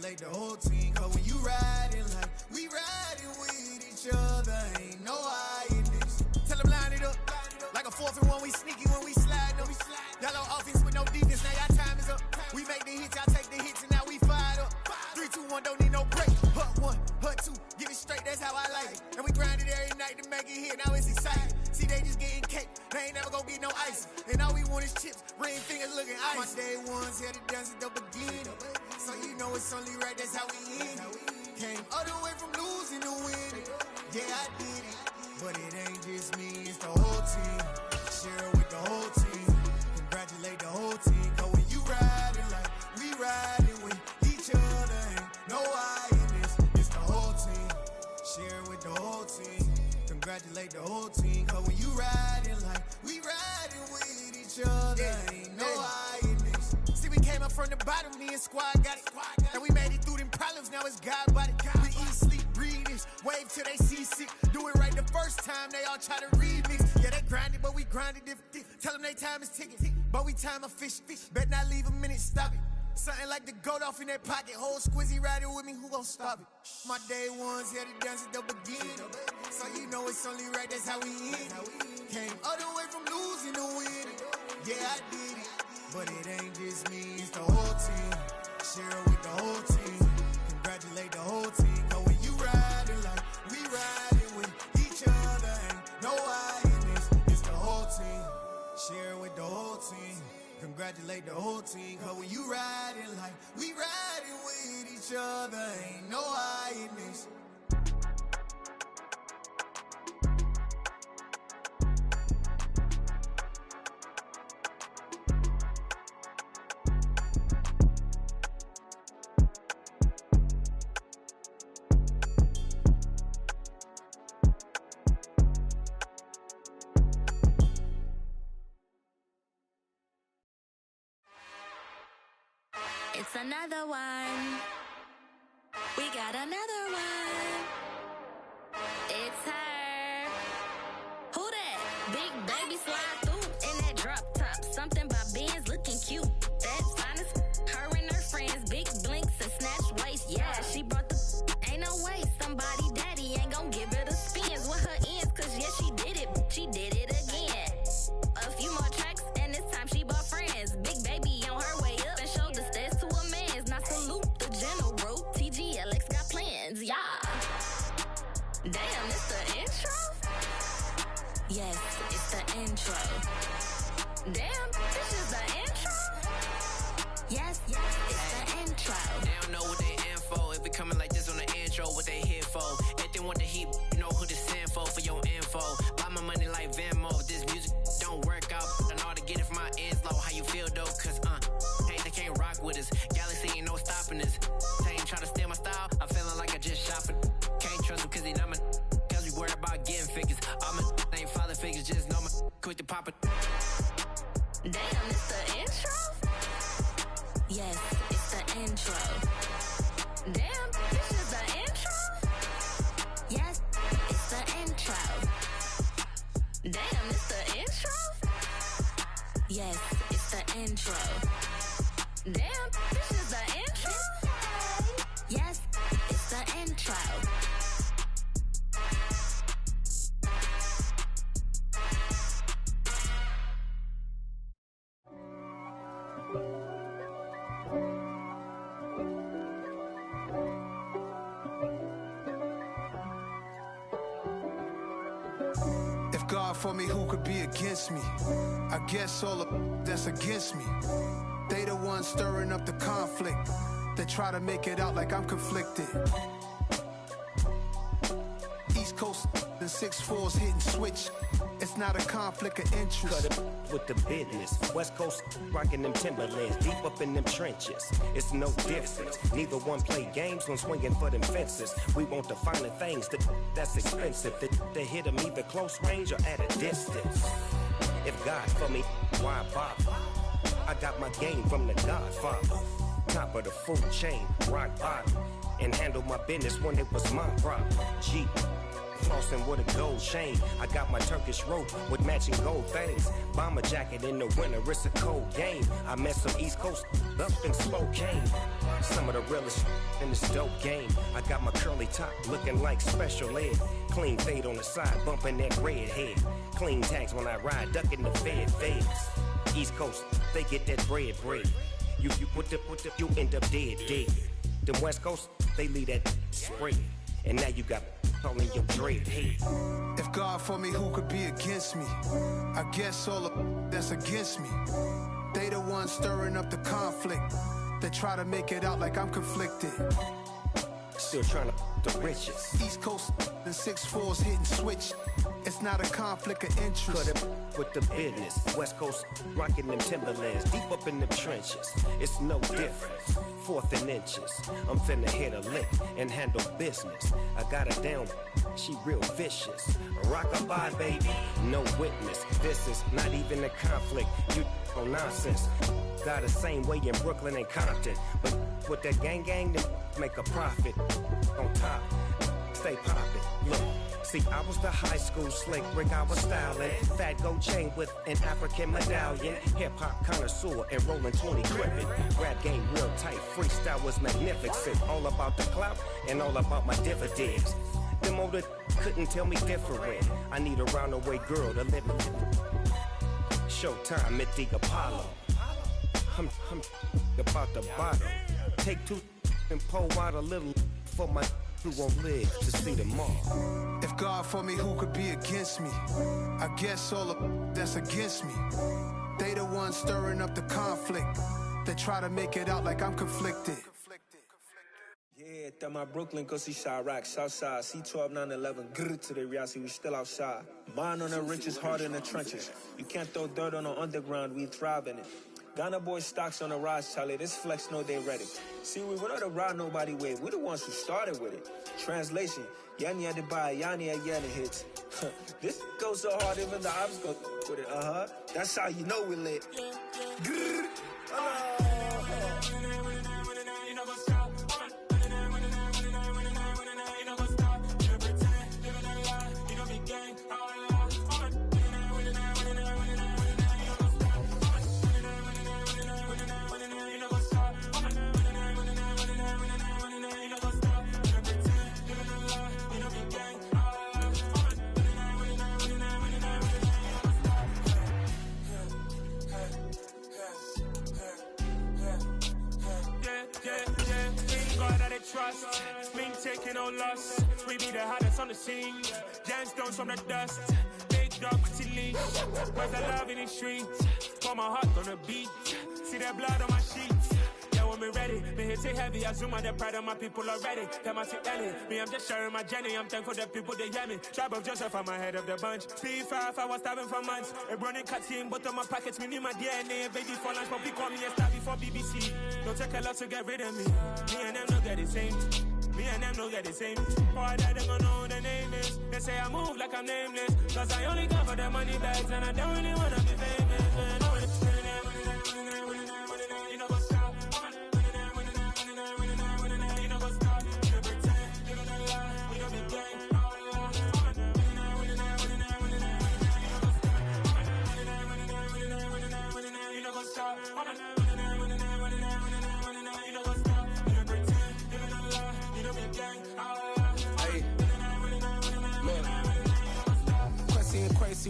Congratulate the whole team, cause when you riding like we riding with each other, ain't no hiding this. Tell them line it up, like a 4th and 1, we sneaky when we slide up. Y'all on offense with no defense, now y'all time is up. We make the hits, y'all take the hits, and now we fired up. 3, 2, 1, don't need no break. Hut 1, hut 2, get it straight, that's how I like it. And we grind it every night to make it hit, now it's exciting. See, they just getting cake, they ain't never gonna get no ice. And all we want is chips, ring fingers looking ice. My day ones had to dance at the beginning, so you know it's only right, that's how we end it. Came all the way from losing to winning. Yeah, I did it, but it ain't just me, it's the whole team. Share it with the whole team. Congratulate the whole team, cause when you riding like we riding with each other, ain't no hiding this, it's the whole team. Share it with the whole team. Congratulate the whole team, cause when you riding like we riding with each other, ain't no hiding this. See, we came up from the bottom, me and squad got it. And we made it through them problems, now it's God body. We eat, sleep, breathe this, wave till they see sick. Do it right the first time, they all try to remix. Yeah, they grinded, but we grinded different. Tell them they time is ticking, but we time a fish. Bet not leave a minute, stop it. Something like the goat off in that pocket. Whole squizzy riding with me, who gon' stop it? My day ones had to dance at the beginning, so you know it's only right, that's how we end it. Came all the way from losing to winning. Yeah, I did it, but it ain't just me, it's the whole team. Share it with the whole team. Congratulate the whole team, cause when you riding like we riding with each other, ain't no hiding this, it's the whole team. Share it with the whole team. Congratulate the whole team, cause when you riding like we riding with each other, ain't no hiding this. It's another one. We got another one. It's her. Who that? Big baby slide through in that drop top. Something by Benz looking cute. That's fine as her and her friends. Big blinks and snatch waist. Yeah, she brought the. Ain't no way somebody daddy ain't gon' give her the spins with her ends. Cause yeah, she did it. She did it again. A few more tracks and this time she bought friends. Big baby on her way up and showed the stairs to a man's. Now salute the general. TGLX got plans, yeah. Damn, it's the intro? Yes, it's the intro. Damn, this is the intro? Yes, it's the intro. They don't know what they in for. If it coming like this on the intro, what they here for? If they want the heat, you know who to send for your info. Buy my money like Venmo. If this music don't work out, I know how to get it from my ends low. How you feel though? Cause hey, they can't rock with us. Galaxy ain't no stopping us. They ain't try to steal my style. I'm feeling like I just shot for. Can't trust him cause he not my. Cause we worried about getting figures. All my ain't father figures. Just know my quick to pop it. Damn, it's the intro? Yes, it's the intro. Damn, this is the intro? Yes, it's the intro. Damn, it's the intro? Yes, it's the intro. Damn, this is the intro? Yes, it's the intro. If God for me, who could be against me? I guess all of that's against me. They the ones stirring up the conflict. They try to make it out like I'm conflicted. East Coast and 6'4's hitting switch. It's not a conflict of interest. Cut it with the business. West Coast rocking them Timberlands, deep up in them trenches. It's no difference. Neither one play games when swinging for them fences. We want the finer things that's expensive. They hit them either close range or at a distance. If God for me, why bother? I got my game from the Godfather. Top of the food chain, rock bottom. And handle my business when it was my problem. G. flossing with a gold chain. I got my Turkish rope with matching gold things. Bomber jacket in the winter, it's a cold game. I met some East Coast up in Spokane. Some of the realest in this dope game. I got my curly top looking like special ed. Clean fade on the side, bumping that red head. Clean tags when I ride, ducking the feds. East Coast, they get that bread. You you end up dead. Them West Coast, they leave that spread. And now you got all in your dread head. If God for me, who could be against me? I guess all of that's against me. They the ones stirring up the conflict. They try to make it out like I'm conflicted. Still trying to the riches. East Coast and 6'4s hitting switch. It's not a conflict of interest. Cut it with the business. West Coast rocking them Timberlands, deep up in the trenches. It's no difference. 4th and inches. I'm finna hit a lick and handle business. I got her down, she real vicious. Rockabye, baby, no witness. This is not even a conflict. You on nonsense. Got the same way in Brooklyn and Compton, but with that gang, they make a profit. On top, stay poppin'. Look. See, I was the high school slick Rick, I was styling. Fat gold chain with an African medallion. Hip-hop connoisseur and rolling 20 gripping. Rap game real tight, freestyle was magnificent. All about the clout and all about my dividends. Them older couldn't tell me different. I need a roundaway girl to live in. Showtime at the Apollo. I'm about the bottle. Take 2 and pour out a little for my who won't live to see tomorrow. If God for me, who could be against me? I guess all of that's against me. They the ones stirring up the conflict. They try to make it out like I'm conflicted. Yeah, that my Brooklyn, go see Chirac, Southside, C12, 911, grrr to the reality, we still outside. Mine on the riches, hard in the trenches. You can't throw dirt on the underground, we thrive in it. Ghana boys stocks on the rise, Charlie. This flex know they ready. See, we not to ride nobody way. We the ones who started with it. Translation: Yanni had to buy, Yanni had Yanni hits. This goes so hard, even the ops go with it. That's how you know we lit. Grrr. Trust, me taking no loss. We be the hottest on the scene. Gemstones from the dust. Big dog with your leash. Where's the love in the streets? Pour my heart on the beat. See that blood on my sheets. Yeah, when we ready, me hit it heavy. I zoom out the pride of my people already. Them I see Ellie. Me, I'm just sharing my journey. I'm thankful that people they hear me. Tribe of Joseph, I'm ahead of the bunch. P5, I was starving for months. A running cut team, but on my pockets, me need my DNA. Baby for lunch, but we call me a star before BBC. Don't take a lot to get rid of me. Me and them don't get the same. Me and them don't get the same. Boy, that they gonna know who the name is. They say I move like I'm nameless. Cause I only come for the money bags and I don't really wanna be famous. Man. You know what's up? You know what's up? You pretend, you gonna lie, we don't be gang. You know what's up?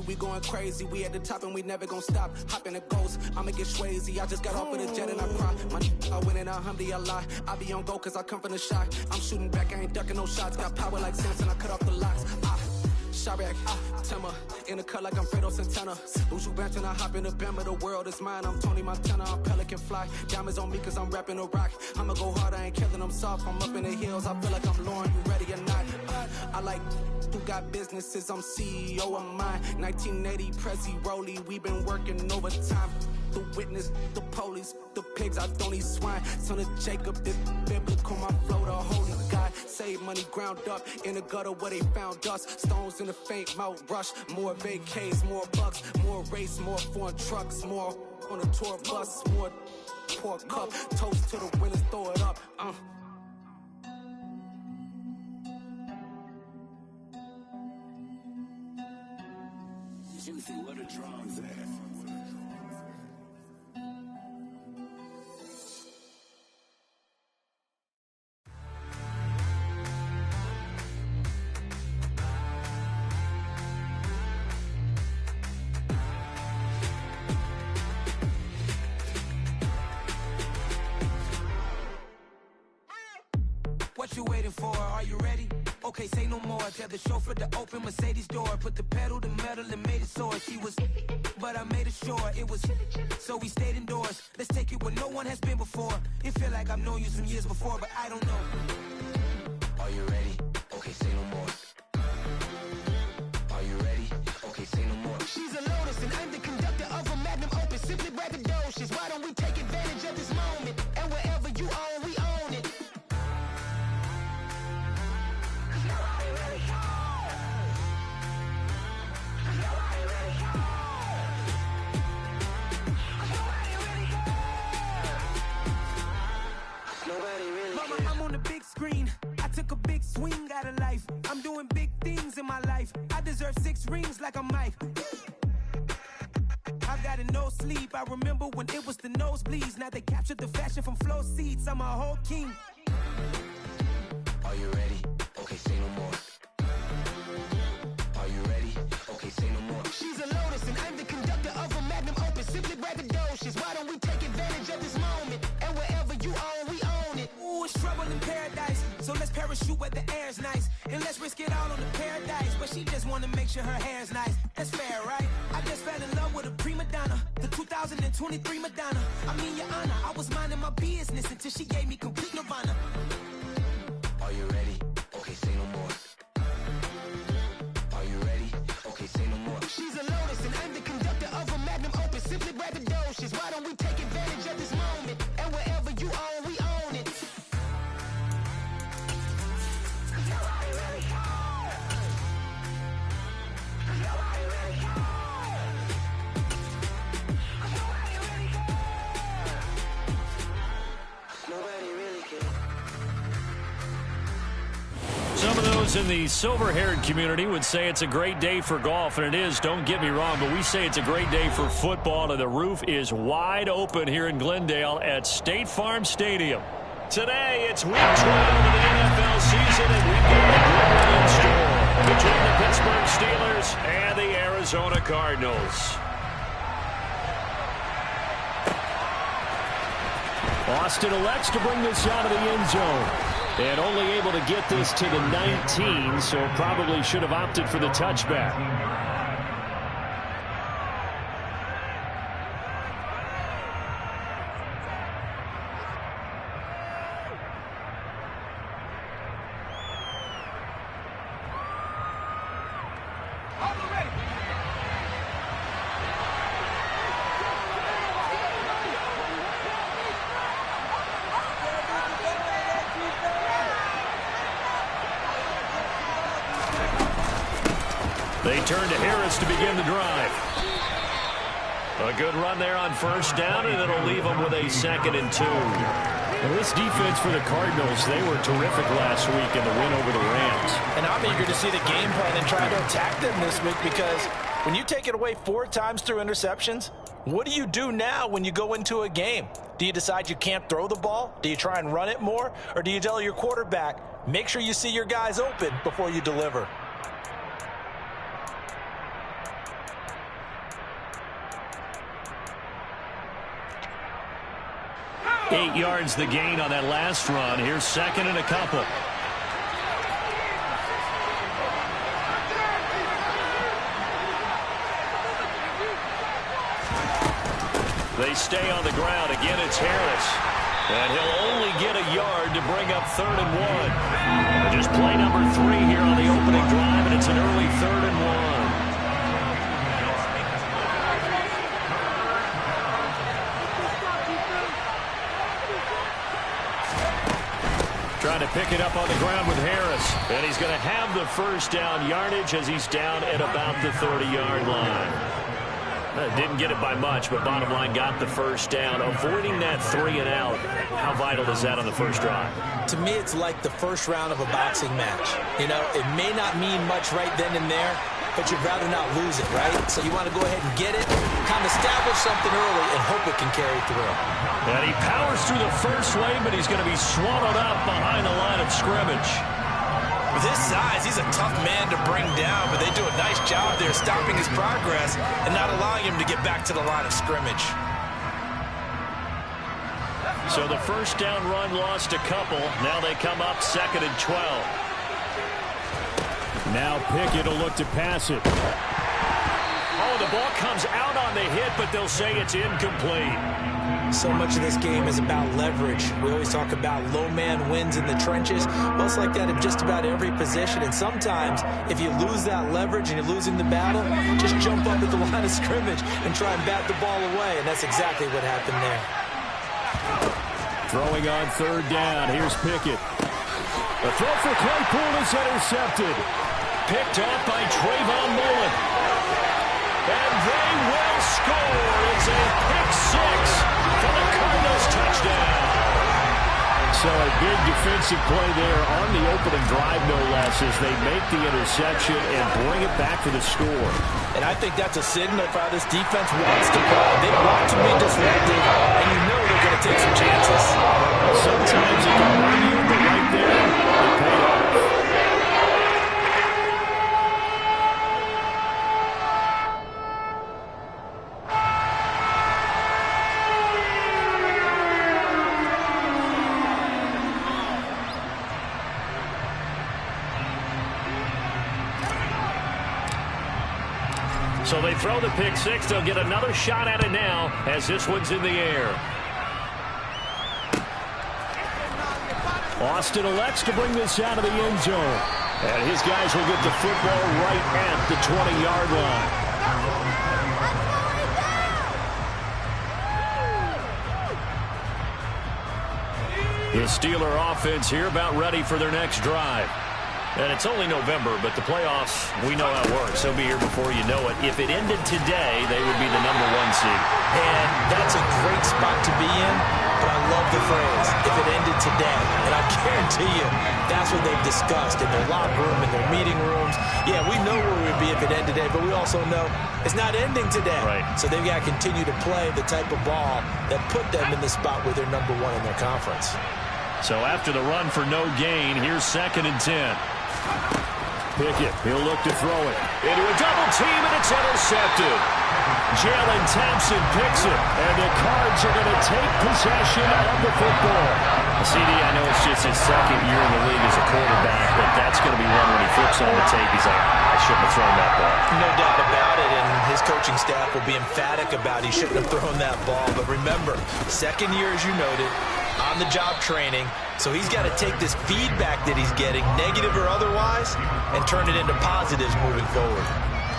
We going crazy, we at the top and we never gon' stop. Hop in a ghost, I'ma get swayzy. I just got off with a jet and I cry. My I win in alhamdulillah. I be on go cause I come from the shot. I'm shooting back, I ain't ducking no shots. Got power like Samson, I cut off the locks. Chirac, Timmer, in the cut like I'm Fredo Santana. Buju Banton, I hop in the Bama, the world is mine. I'm Tony Montana, I'm Pelican Fly. Diamonds on me cause I'm rapping a rock. I'ma go hard, I ain't killing them soft. I'm up in the hills, I feel like I'm Lauren, you ready or not? I like who got businesses, I'm CEO of mine. 1980, Prezi Rolly, we been working overtime. The witness, the police, the pigs, I don't eat swine. Son of Jacob, this biblical, my flow, the holy God. Save money ground up in the gutter where they found us. Stones in the faint mouth rush. More vacays, more bucks, more race, more foreign trucks, more on a tour bus, more pour cup. Toast to the winners, throw it up. What you waiting for? Are you ready? Okay, say no more. Tell the chauffeur to open Mercedes door. Put the pedal to metal and made it soar. She was, but I made it sure it was. So we stayed indoors. Let's take it where no one has been before. It feel like I've known you some years before, but I don't know. Are you ready? Okay, say no more. Are you ready? Okay, say no more. She's a Lotus and I'm the conductor of a Magnum Opus. Simply braggadocious. Why don't we take advantage of this moment? And wherever you own, we own it. Mama, I'm on the big screen. I took a big swing out of life. I'm doing big things in my life. I deserve 6 rings like I'm Mike. I've got no sleep. I remember when it was the nosebleeds. Now they captured the fashion from flow seats. I'm a whole king. Are you ready? Okay, say no more. Are you ready? Okay, say no more. She's a Lotus and I'm the conductor of a Magnum Opus. Simply braggadocious. Why don't we take advantage of this moment? And wherever you own, we own it. Ooh, it's trouble in paradise. So let's parachute where the air's nice. And let's risk it all on the paradise. But she just wanna make sure her hair's nice. That's fair, right? I just fell in love with a prima donna. The 2023 Madonna. I mean, your honor, I was minding my business until she gave me complete nirvana. Are you ready? Okay, say no more. Are you ready? Okay, say no more. She's a Lotus and I'm the conductor of a Magnum Opus. Simply braggadocious. Why don't we take advantage of this moment? And wherever you own, we own it. Some of those in the silver-haired community would say it's a great day for golf, and it is, don't get me wrong, but we say it's a great day for football, and the roof is wide open here in Glendale at State Farm Stadium. Today, it's Week 12 of the NFL season, and we've got a brawl in store between the Pittsburgh Steelers and the Arizona Cardinals. Austin elects to bring this out of the end zone. And only able to get this to the 19, so probably should have opted for the touchback. They turn to Harris to begin the drive. A good run there on first down, and it'll leave them with a 2nd and 2. Well, this defense for the Cardinals, they were terrific last week in the win over the Rams. And I'm eager to see the game plan and try to attack them this week, because when you take it away 4 times through interceptions, what do you do now when you go into a game? Do you decide you can't throw the ball? Do you try and run it more? Or do you tell your quarterback, make sure you see your guys open before you deliver? 8 yards the gain on that last run. Here's 2nd and a couple. They stay on the ground. Again, it's Harris. And he'll only get a yard to bring up 3rd and 1. Just play number 3 here on the opening drive, and it's an early 3rd and 1. Trying to pick it up on the ground with Harris. And he's going to have the first down yardage as he's down at about the 30-yard line. Didn't get it by much, but bottom line got the first down. Avoiding that 3 and out, how vital is that on the first drive? To me, it's like the first round of a boxing match. You know, it may not mean much right then and there, but you'd rather not lose it, right? So you want to go ahead and get it, kind of establish something early, and hope it can carry through. And he powers through the first lane, but he's going to be swallowed up behind the line of scrimmage. With his size, he's a tough man to bring down, but they do a nice job there stopping his progress and not allowing him to get back to the line of scrimmage. So the first down run lost a couple. Now they come up 2nd and 12. Now Pickett will look to pass it. Oh, the ball comes out on the hit, but they'll say it's incomplete. So much of this game is about leverage. We always talk about low man wins in the trenches. Well, it's like that in just about every position. And sometimes, if you lose that leverage and you're losing the battle, just jump up at the line of scrimmage and try and bat the ball away. And that's exactly what happened there. Throwing on 3rd down. Here's Pickett. The throw for Claypool is intercepted. Picked off by Trayvon Mullen. And they will score. It's a pick 6 for the Cardinals touchdown. So a big defensive play there on the opening drive, no less, as they make the interception and bring it back for the score. And I think that's a signal for how this defense wants to play. They want to be disruptive, and you know they're going to take some chances. Sometimes it can hurt you, but right there, it paid off. So they throw the pick 6. They'll get another shot at it now as this one's in the air. Austin elects to bring this out of the end zone. And his guys will get the football right at the 20-yard line. The Steeler offense here about ready for their next drive. And it's only November, but the playoffs, we know how it works. They'll be here before you know it. If it ended today, they would be the #1 seed. And that's a great spot to be in, but I love the phrase, if it ended today. And I guarantee you, that's what they've discussed in their locker room, in their meeting rooms. Yeah, we know where we would be if it ended today, but we also know it's not ending today. Right. So they've got to continue to play the type of ball that put them in the spot where they're #1 in their conference. So after the run for no gain, here's 2nd and 10. Pickett, he'll look to throw it. Into a double team, and it's intercepted. Jalen Thompson picks it, and the Cards are going to take possession of the football. CD, I know it's just his 2nd year in the league as a quarterback, but that's going to be one when he flips on the tape. He's like, I shouldn't have thrown that ball. No doubt about it, and his coaching staff will be emphatic about he shouldn't have thrown that ball. But remember, 2nd year, as you noted, on-the-job training, so he's got to take this feedback that he's getting, negative or otherwise, and turn it into positives moving forward.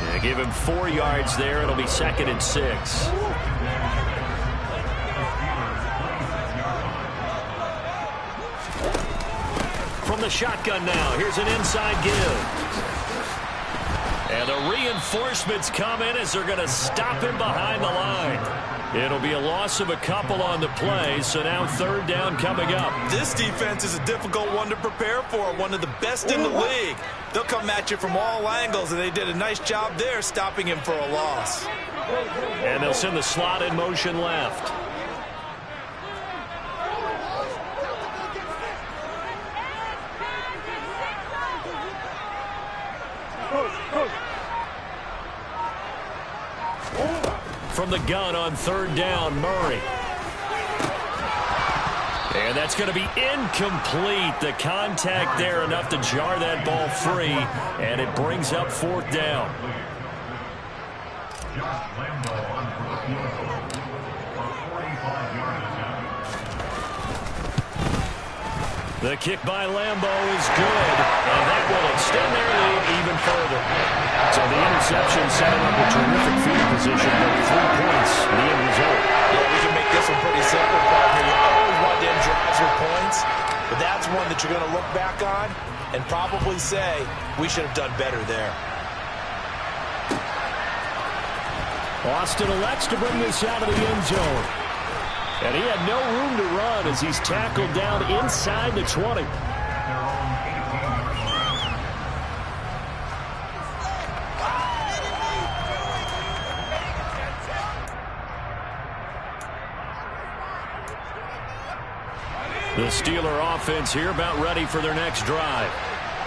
Yeah, give him 4 yards there. It'll be 2nd and 6. From the shotgun now, here's an inside give. And the reinforcements come in as they're going to stop him behind the line. It'll be a loss of a couple on the play, so now 3rd down coming up. This defense is a difficult one to prepare for, one of the best in the league. They'll come at you from all angles, and they did a nice job there stopping him for a loss. And they'll send the slot in motion left. From the gun on 3rd down, Murray. And that's going to be incomplete. The contact there enough to jar that ball free, and it brings up 4th down. The kick by Lambo is good, and that will extend their lead even further. So the interception set him up a terrific field position, but 3 points, the end result. Yeah, we can make this one pretty simple, partner. You always want to end drives with points, but that's one that you're going to look back on and probably say, we should have done better there. Austin elects to bring this out of the end zone. And he had no room to run as he's tackled down inside the 20. The Steeler offense here about ready for their next drive.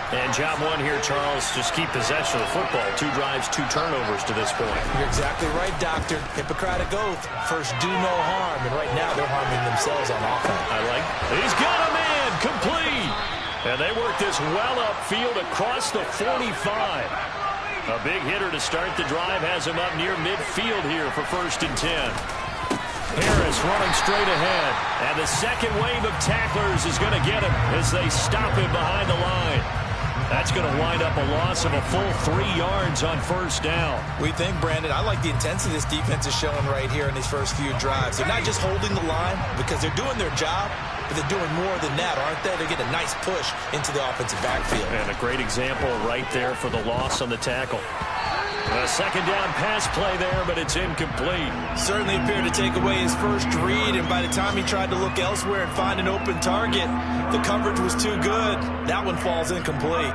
And job one here, Charles, just keep possession of the football. 2 drives, 2 turnovers to this point. You're exactly right, Doctor. Hippocratic oath. First, do no harm. And right now, they're harming themselves on offense. I like. He's got a man. Complete. And they work this well upfield across the 45. A big hitter to start the drive has him up near midfield here for 1st and 10. Harris running straight ahead. And the second wave of tacklers is going to get him as they stop him behind the line. That's going to wind up a loss of a full 3 yards on 1st down. We think, Brandon, I like the intensity this defense is showing right here in these first few drives. They're not just holding the line because they're doing their job, but they're doing more than that, aren't they? They're getting a nice push into the offensive backfield. And a great example right there for the loss on the tackle. A 2nd down pass play there, but it's incomplete. Certainly appeared to take away his first read, and by the time he tried to look elsewhere and find an open target, the coverage was too good. That one falls incomplete.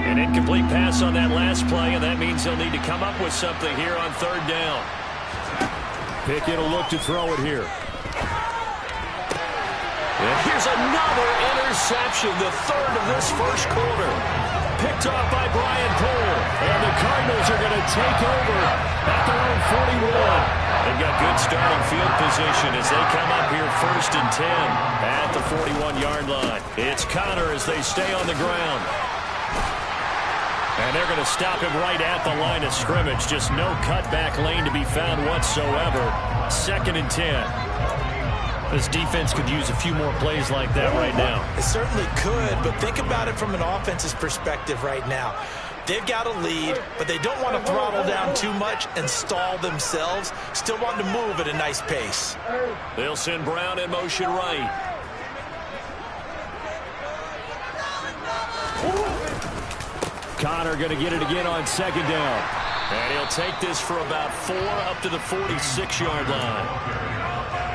An incomplete pass on that last play, and that means he'll need to come up with something here on 3rd down. Pickett will look to throw it here. And here's another interception, the 3rd of this first quarter. Picked off by Brian Poole. And the Cardinals are going to take over at their own 41. They've got good starting field position as they come up here 1st and 10 at the 41-yard line. It's Connor as they stay on the ground. And they're going to stop him right at the line of scrimmage. Just no cutback lane to be found whatsoever. 2nd and 10. This defense could use a few more plays like that right now. It certainly could, but think about it from an offense's perspective right now. They've got a lead, but they don't want to throttle down too much and stall themselves. Still want to move at a nice pace. They'll send Brown in motion right. Connor going to get it again on 2nd down. And he'll take this for about 4 up to the 46-yard line.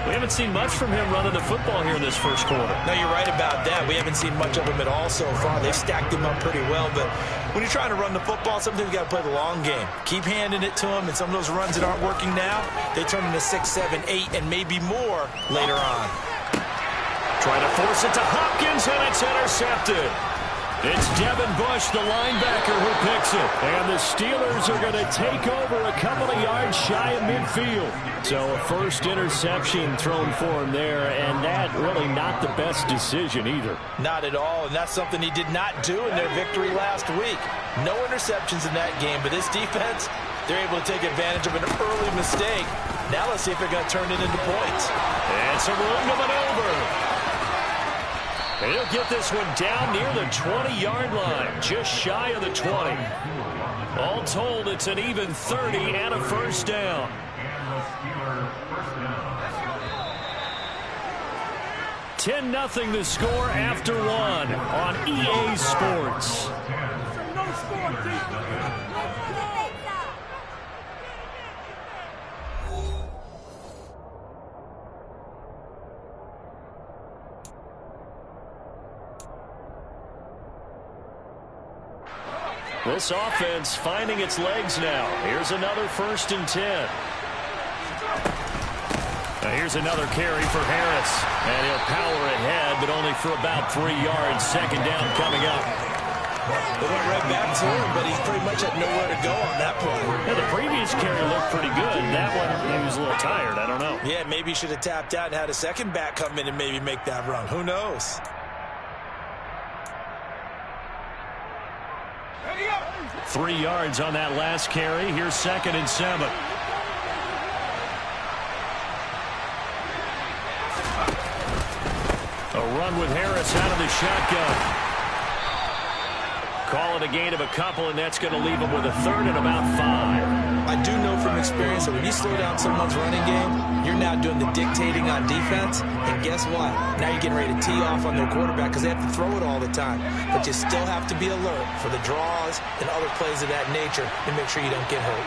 We haven't seen much from him running the football here in this first quarter. No, you're right about that. We haven't seen much of him at all so far. They've stacked him up pretty well, but when you're trying to run the football, sometimes you got to play the long game. Keep handing it to him, and some of those runs that aren't working now, they turn into 6, 7, 8, and maybe more later on. Trying to force it to Hopkins, and it's intercepted. It's Devin Bush, the linebacker, who picks it. And the Steelers are going to take over a couple of yards shy of midfield. So a first interception thrown for him there, and that really not the best decision either. Not at all, and that's something he did not do in their victory last week. No interceptions in that game, but this defense, they're able to take advantage of an early mistake. Now let's see if they're going to turn it into points. And some room to maneuver. He'll get this one down near the 20-yard line, just shy of the 20. All told, it's an even 30 and a 1st down. $10-0 the score after 1 on EA Sports. This offense finding its legs now. Here's another 1st and 10. Now here's another carry for Harris. And he'll power ahead, but only for about 3 yards. 2nd down coming up. They went right back to him, but he's pretty much had nowhere to go on that play. Yeah, the previous carry looked pretty good. That one, he was a little tired. I don't know. Yeah, maybe he should have tapped out and had a second back come in and maybe make that run. Who knows? 3 yards on that last carry. Here's 2nd and 7. A run with Harris out of the shotgun. Call it a gain of a couple, and that's going to leave him with a 3rd and about 5. I do know from experience that when you slow down someone's running game, you're now doing the dictating on defense. And guess what? Now you're getting ready to tee off on their quarterback because they have to throw it all the time. But you still have to be alert for the draws and other plays of that nature and make sure you don't get hurt.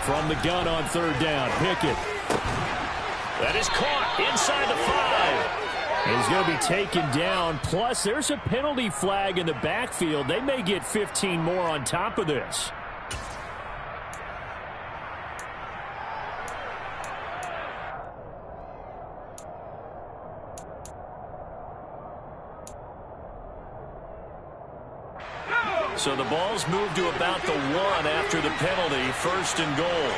From the gun on 3rd down, Pickett. That is caught inside the 5. He's going to be taken down. Plus, there's a penalty flag in the backfield. They may get 15 more on top of this. So the ball's moved to about the 1 after the penalty. 1st and goal.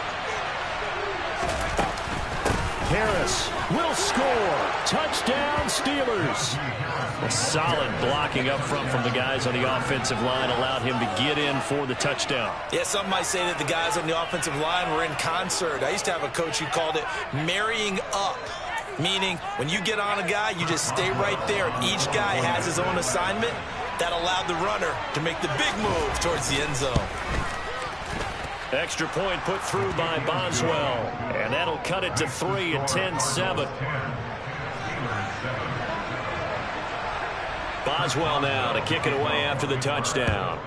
Harris will score. Touchdown, Steelers. A solid blocking up front from the guys on the offensive line allowed him to get in for the touchdown. Yeah, some might say that the guys on the offensive line were in concert. I used to have a coach who called it marrying up, meaning when you get on a guy, you just stay right there. Each guy has his own assignment. That allowed the runner to make the big move towards the end zone. Extra point put through by Boswell, and that'll cut it to 3 at 10-7. Boswell now to kick it away after the touchdown.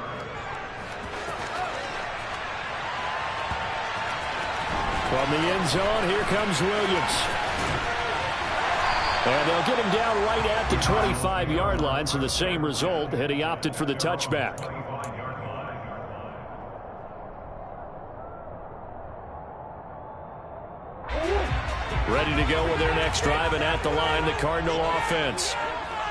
From the end zone, here comes Williams. And they'll get him down right at the 25-yard line, so the same result had he opted for the touchback. Ready to go with their next drive, and at the line, the Cardinal offense.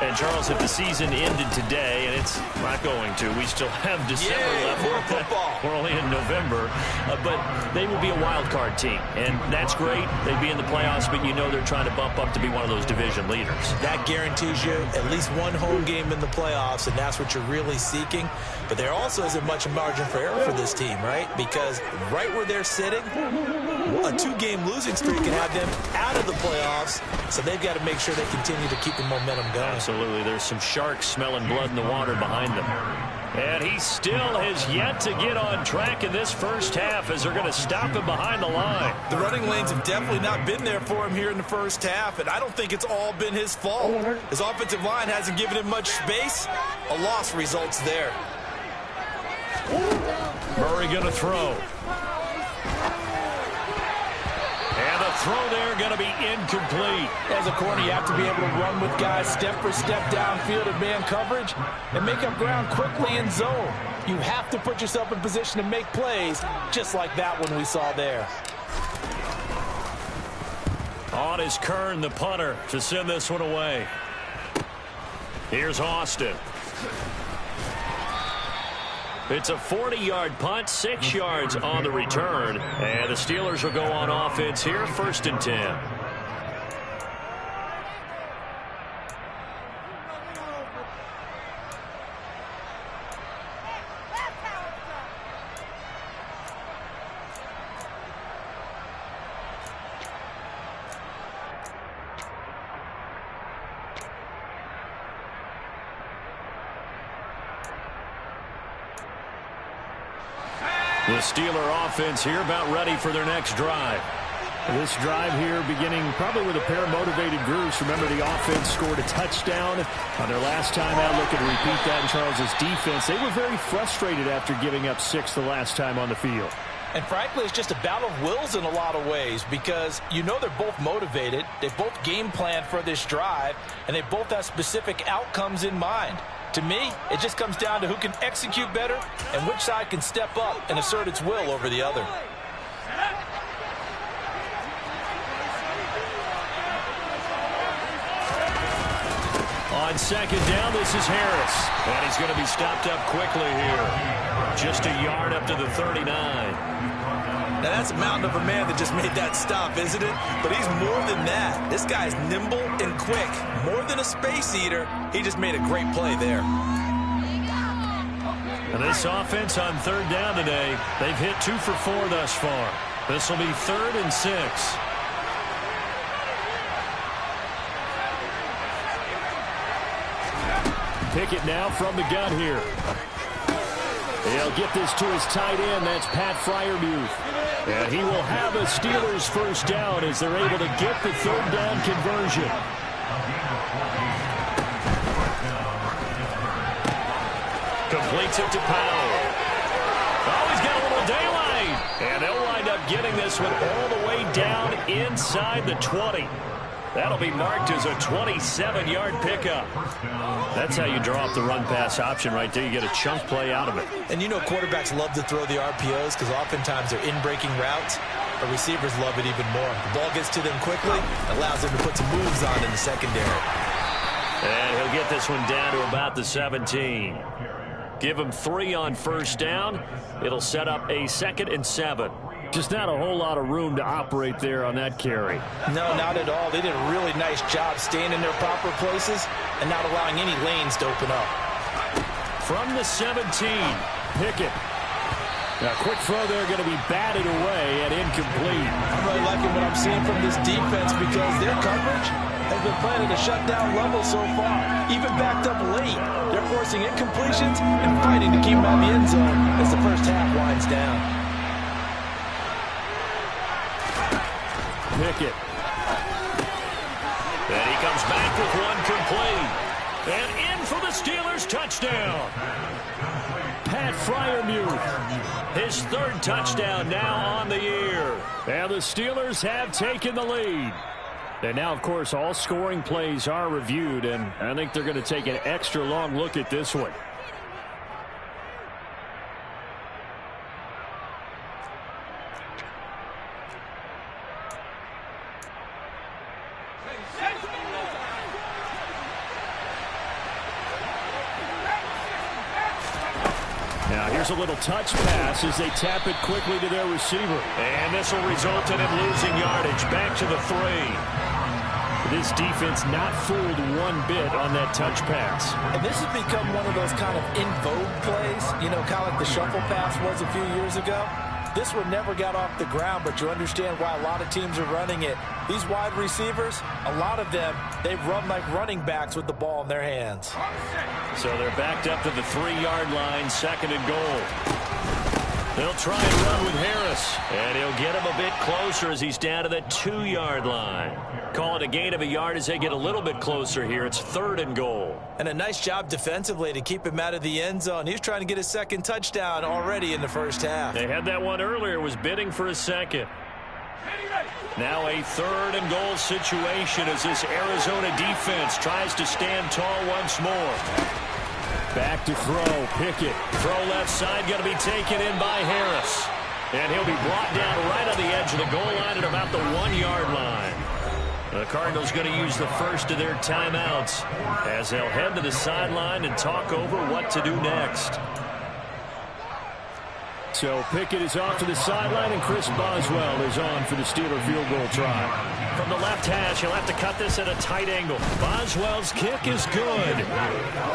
And, Charles, if the season ended today, and it's not going to, we still have December left. More football. We're only in November. But they will be a wild card team, and that's great. They'd be in the playoffs, but you know they're trying to bump up to be one of those division leaders. That guarantees you at least one home game in the playoffs, and that's what you're really seeking. But there also isn't much margin for error for this team, right? Because right where they're sitting, a 2-game losing streak can have them out of the playoffs, so they've got to make sure they continue to keep the momentum going. Absolutely. There's some sharks smelling blood in the water behind them. And he still has yet to get on track in this first half as they're going to stop him behind the line. The running lanes have definitely not been there for him here in the first half, and I don't think it's all been his fault. His offensive line hasn't given him much space. A loss results there. Murray going to throw. And the throw there going to be incomplete. As a corner, you have to be able to run with guys step for step downfield in man coverage and make up ground quickly in zone. You have to put yourself in position to make plays, just like that one we saw there. On is Kern, the punter, to send this one away. Here's Austin. It's a 40-yard punt, 6 yards on the return. And the Steelers will go on offense here, 1st and 10. The Steeler offense here about ready for their next drive. This drive here beginning probably with a pair of motivated groups. Remember, the offense scored a touchdown on their last time out. Looking to repeat that in Charles's defense. They were very frustrated after giving up 6 the last time on the field. And frankly, it's just a battle of wills in a lot of ways because you know they're both motivated. They both game planned for this drive, and they both have specific outcomes in mind. To me, it just comes down to who can execute better and which side can step up and assert its will over the other. On 2nd down, this is Harris. And he's going to be stopped up quickly here. Just a yard up to the 39. Now, that's a mountain of a man that just made that stop, isn't it? But he's more than that. This guy's nimble and quick. More than a space eater, he just made a great play there. And this offense on 3rd down today, they've hit 2 for 4 thus far. This will be 3rd and 6. Pickett now from the gun here. He'll get this to his tight end. That's Pat Freiermuth. And he will have a Steelers first down as they're able to get the 3rd down conversion. Completes it to Powell. Oh, he's got a little daylight. And they'll wind up getting this one all the way down inside the 20. That'll be marked as a 27-yard pickup. That's how you draw up the run-pass option right there. You get a chunk play out of it. And you know quarterbacks love to throw the RPOs because oftentimes they're in-breaking routes. But receivers love it even more. The ball gets to them quickly, allows them to put some moves on in the secondary. And he'll get this one down to about the 17. Give him 3 on first down. It'll set up a 2nd and 7. Just not a whole lot of room to operate there on that carry. No, not at all. They did a really nice job staying in their proper places and not allowing any lanes to open up. From the 17, Pickett. Now, quick throw there going to be batted away and incomplete. I'm really liking what I'm seeing from this defense because their coverage has been playing at a shutdown level so far. Even backed up late, they're forcing incompletions and fighting to keep them out of the end zone as the first half winds down. Pickett. And he comes back with one complete. And in for the Steelers touchdown. Pat Freiermuth, his 3rd touchdown now on the year. And the Steelers have taken the lead. And now, of course, all scoring plays are reviewed, and I think they're going to take an extra long look at this one. Now here's a little touch pass as they tap it quickly to their receiver. And this will result in him losing yardage. Back to the 3. This defense not fooled one bit on that touch pass. And this has become one of those kind of in vogue plays, you know, kind of like the shuffle pass was a few years ago. This one never got off the ground, but you understand why a lot of teams are running it. These wide receivers, a lot of them, they run like running backs with the ball in their hands. So they're backed up to the 3-yard line, 2nd and goal. They'll try and run with Harris, and he'll get him a bit closer as he's down to the 2-yard line. Call it a gain of a yard as they get a little bit closer here. It's 3rd and goal. And a nice job defensively to keep him out of the end zone. He was trying to get his 2nd touchdown already in the first half. They had that one earlier, was bidding for a 2nd. Now a 3rd and goal situation as this Arizona defense tries to stand tall once more. Back to throw, Pickett. Throw left side, going to be taken in by Harris. And he'll be brought down right on the edge of the goal line at about the 1-yard line. The Cardinals going to use the first of their timeouts as they'll head to the sideline and talk over what to do next. So Pickett is off to the sideline, and Chris Boswell is on for the Steeler field goal try. From the left hash, he'll have to cut this at a tight angle. Boswell's kick is good.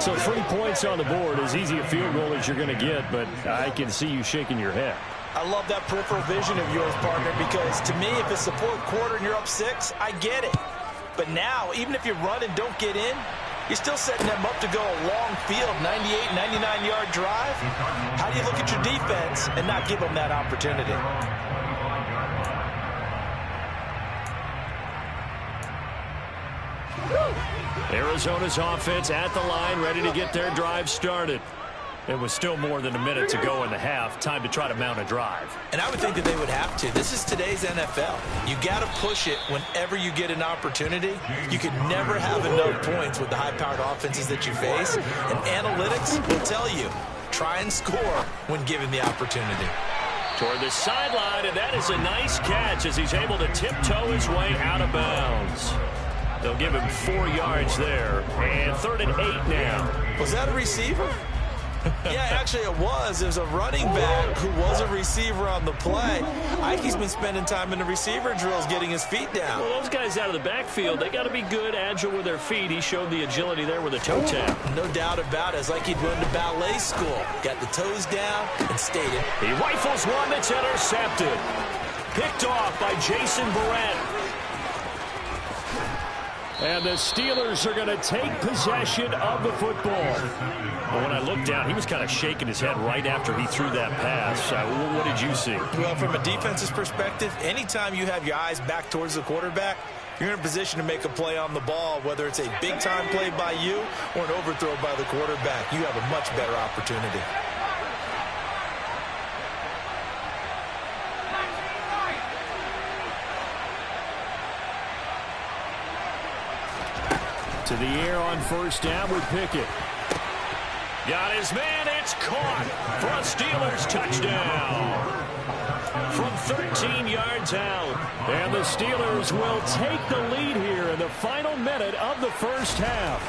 So 3 points on the board, as easy a field goal as you're going to get, but I can see you shaking your head. I love that peripheral vision of yours, partner, because to me, if it's the 4th quarter and you're up 6, I get it. But now, even if you run and don't get in, you're still setting them up to go a long field, 98, 99-yard drive. How do you look at your defense and not give them that opportunity? Arizona's offense at the line, ready to get their drive started. It was still more than a minute to go in the half. Time to try to mount a drive. And I would think that they would have to. This is today's NFL. You got to push it whenever you get an opportunity. You can never have enough points with the high-powered offenses that you face. And analytics will tell you, try and score when given the opportunity. Toward the sideline, and that is a nice catch as he's able to tiptoe his way out of bounds. They'll give him 4 yards there. And 3rd and 8 now. Was that a receiver? Yeah, actually it was. There's a running back who was a receiver on the play. Ike's been spending time in the receiver drills getting his feet down. Well, those guys out of the backfield, they got to be good, agile with their feet. He showed the agility there with a toe tap. No doubt about it. It's like he'd run to ballet school. Got the toes down and stayed it. He rifles one that's intercepted. Picked off by Jason Barrett. And the Steelers are going to take possession of the football. Well, when I looked down, he was kind of shaking his head right after he threw that pass. What did you see? Well, from a defense's perspective, anytime you have your eyes back towards the quarterback, you're in a position to make a play on the ball, whether it's a big-time play by you or an overthrow by the quarterback. You have a much better opportunity. To the air on first down with Pickett. Got his man, it's caught for a Steelers touchdown. From 13 yards out. And the Steelers will take the lead here in the final minute of the first half.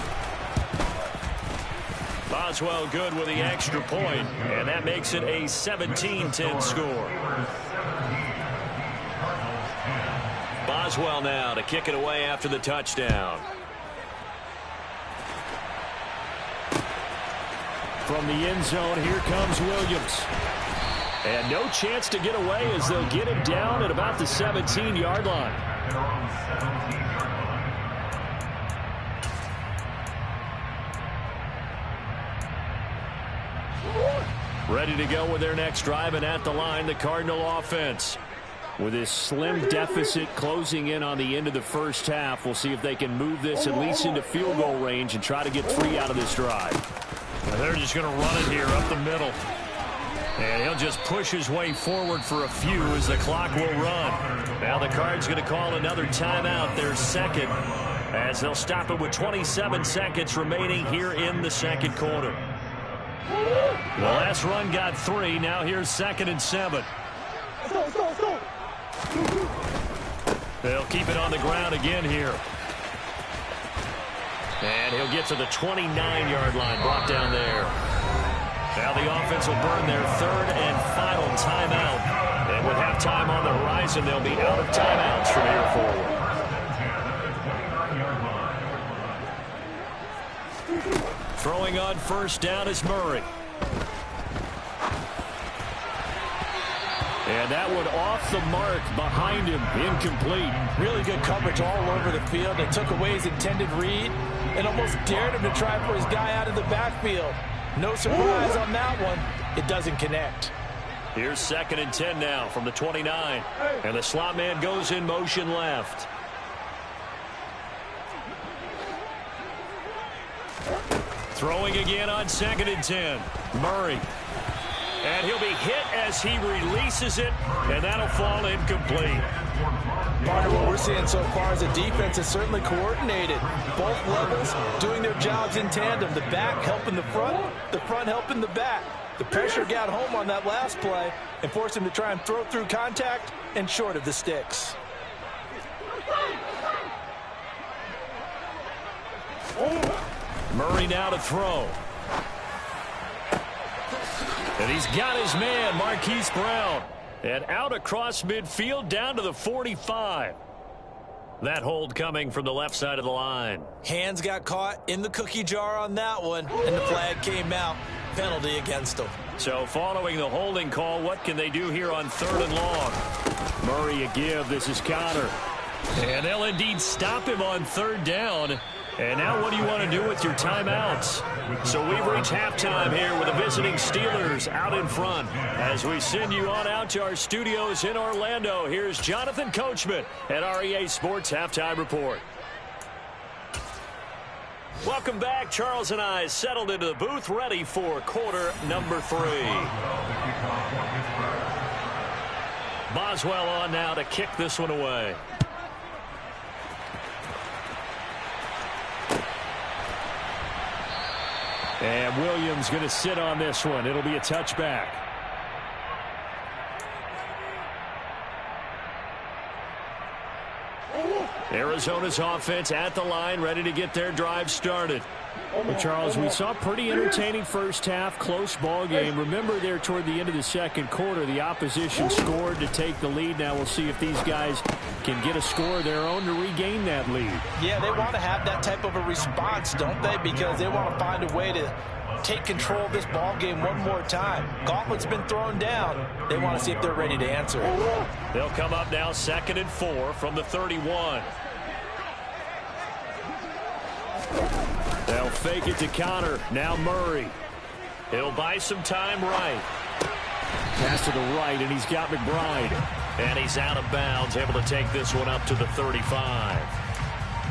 Boswell good with the extra point, and that makes it a 17-10 score. Boswell now to kick it away after the touchdown. From the end zone, here comes Williams. And no chance to get away as they'll get him down at about the 17-yard line. Ready to go with their next drive, and at the line, the Cardinal offense. With this slim deficit closing in on the end of the first half, we'll see if they can move this at least into field goal range and try to get 3 out of this drive. And they're just going to run it here up the middle. And he'll just push his way forward for a few as the clock will run. Now the Cards going to call another timeout, their second, as they'll stop it with 27 seconds remaining here in the second quarter. The last run got 3. Now here's 2nd and 7. They'll keep it on the ground again here. And he'll get to the 29-yard line, brought down there. Now the offense will burn their 3rd and final timeout. And with halftime on the horizon, they'll be out of timeouts from here forward. Throwing on first down is Murray. And that one off the mark behind him, incomplete. Really good coverage all over the field. They took away his intended read and almost dared him to try for his guy out of the backfield. No surprise on that one. It doesn't connect. Here's 2nd and 10 now from the 29. And the slot man goes in motion left. Throwing again on 2nd and 10. Murray. And he'll be hit as he releases it, and that'll fall incomplete. Part of what we're seeing so far is the defense is certainly coordinated. Both levels doing their jobs in tandem. The back helping the front helping the back. The pressure got home on that last play and forced him to try and throw through contact and short of the sticks. Murray now to throw. And he's got his man, Marquise Brown. And out across midfield down to the 45. That hold coming from the left side of the line. Hands got caught in the cookie jar on that one, and the flag came out. Penalty against them. So following the holding call, what can they do here on 3rd and long? Murray a give. This is Connor. And they'll indeed stop him on 3rd down. And now what do you want to do with your timeouts? So we've reached halftime here with the visiting Steelers out in front. As we send you on out to our studios in Orlando, here's Jonathan Coachman at REA Sports Halftime Report. Welcome back. Charles and I settled into the booth, ready for quarter number 3. Boswell on now to kick this one away. And Williams going to sit on this one. It'll be a touchback. Arizona's offense at the line, ready to get their drive started. Well, Charles, we saw a pretty entertaining first half, close ball game. Remember there toward the end of the second quarter, the opposition scored to take the lead. Now we'll see if these guys can get a score of their own to regain that lead. Yeah, they want to have that type of a response, don't they? Because they want to find a way to take control of this ball game one more time. Gauntlet's been thrown down. They want to see if they're ready to answer. They'll come up now 2nd and 4 from the 31. They'll fake it to Connor. Now Murray. He'll buy some time right. Pass to the right, and he's got McBride. And he's out of bounds, able to take this one up to the 35.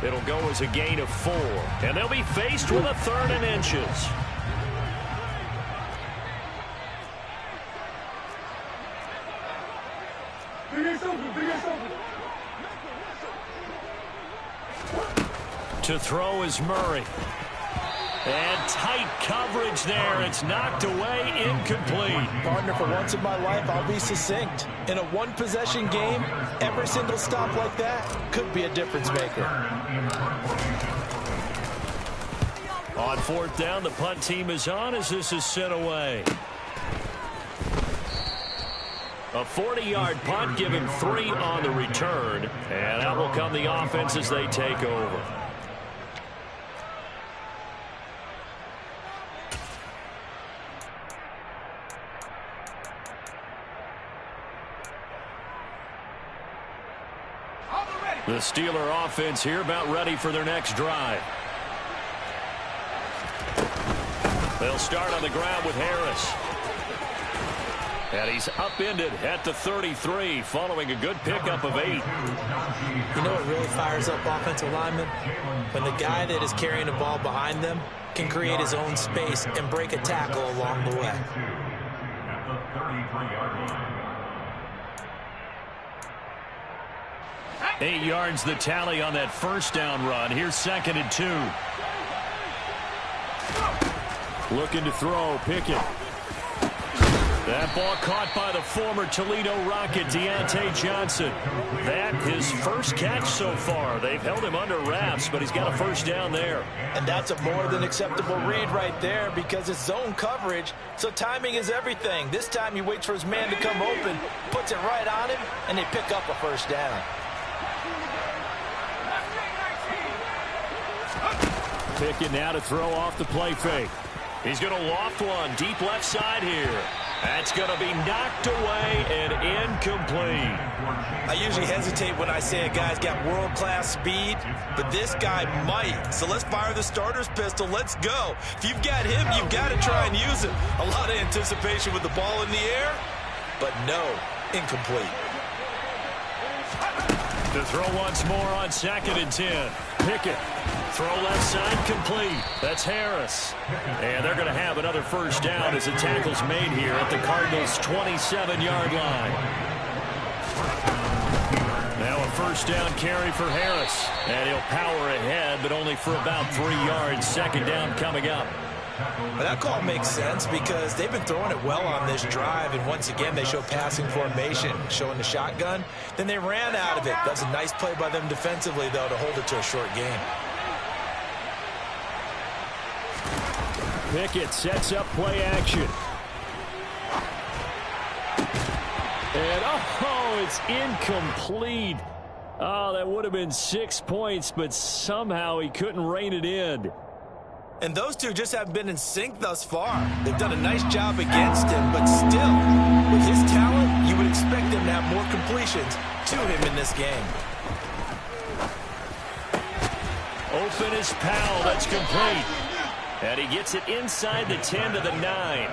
It'll go as a gain of 4. And they'll be faced with a 3rd and inches. To throw is Murray. And tight coverage there. It's knocked away, incomplete. Partner, for once in my life, I'll be succinct. In a one-possession game, every single stop like that could be a difference maker. On fourth down, the punt team is on as this is sent away. A 40-yard punt, give him 3 on the return. And out will come the offense as they take over. The Steeler offense here about ready for their next drive. They'll start on the ground with Harris. And he's upended at the 33 following a good pickup of 8. You know what really fires up offensive linemen? When the guy that is carrying the ball behind them can create his own space and break a tackle along the way. 8 yards the tally on that first down run. Here's 2nd and 2. Looking to throw, Pickett. That ball caught by the former Toledo Rocket, Deontay Johnson. That his first catch so far. They've held him under wraps, but he's got a first down there. And that's a more than acceptable read right there because it's zone coverage, so timing is everything. This time he waits for his man to come open, puts it right on him, and they pick up a first down. Pickett now to throw off the play fake. He's going to loft one deep left side here. That's going to be knocked away and incomplete. I usually hesitate when I say a guy's got world-class speed, but this guy might. So let's fire the starter's pistol. Let's go. If you've got him, you've got to try and use him. A lot of anticipation with the ball in the air, but no, incomplete. To throw once more on 2nd and 10. Pickett. Throw left side complete. That's Harris. And they're going to have another first down as the tackle's made here at the Cardinals' 27-yard line. Now a first down carry for Harris. And he'll power ahead, but only for about 3 yards. 2nd down coming up. Well, that call makes sense because they've been throwing it well on this drive, and once again they show passing formation, showing the shotgun. Then they ran out of it. That was a nice play by them defensively, though, to hold it to a short game. Pickett sets up play action. And, oh, it's incomplete. Oh, that would have been 6 points, but somehow he couldn't rein it in. And those two just haven't been in sync thus far. They've done a nice job against him, but still, with his talent, you would expect him to have more completions to him in this game. Open is Powell. That's complete. And he gets it inside the 10 to the 9.